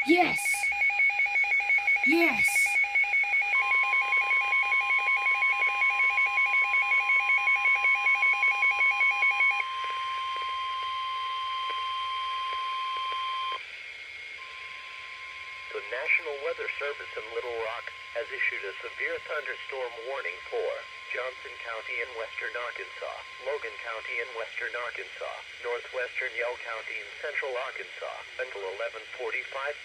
Yes! Yes! The National Weather Service in Little Rock has issued a severe thunderstorm warning for Johnson County in western Arkansas, Logan County in western Arkansas, northwestern Yell County in central Arkansas until 11:45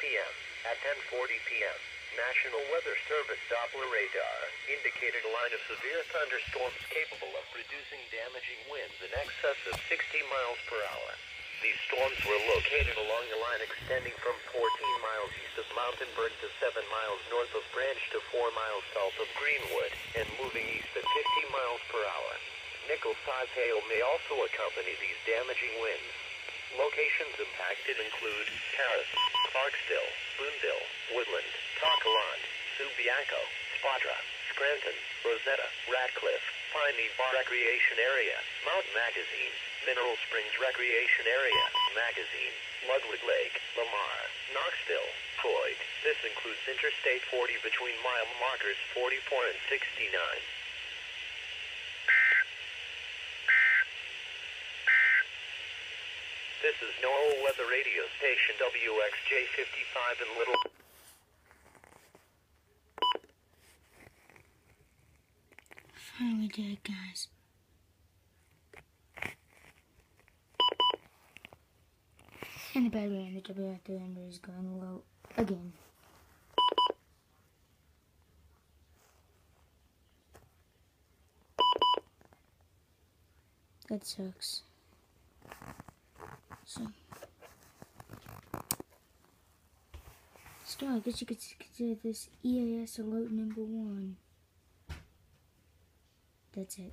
p.m. At 10:40 p.m., National Weather Service Doppler radar indicated a line of severe thunderstorms capable of producing damaging winds in excess of 60 miles per hour. These storms were located along the line extending from 14 miles east of Mountainburg to 7 miles north of Branch to 4 miles south of Greenwood, and moving east at 50 miles per hour. Nickel-size hail may also accompany these damaging winds. Locations impacted include Paris, Clarksville, Boonville, Woodland, Talcaland, Subiaco, Spadra, Scranton, Rosetta, Radcliffe, Piney Bar Recreation Area, Mount Magazine, Mineral Springs Recreation Area, Magazine, Ludwig Lake, Lamar, Knoxville, Floyd. This includes Interstate 40 between mile markers 44 and 69. This is NOAA Weather Radio Station WXJ55 in Little. Finally did it, guys. And the battery and the WF300 is going low again. That sucks. So, still, I guess you could consider this EAS alert number 1. That's it.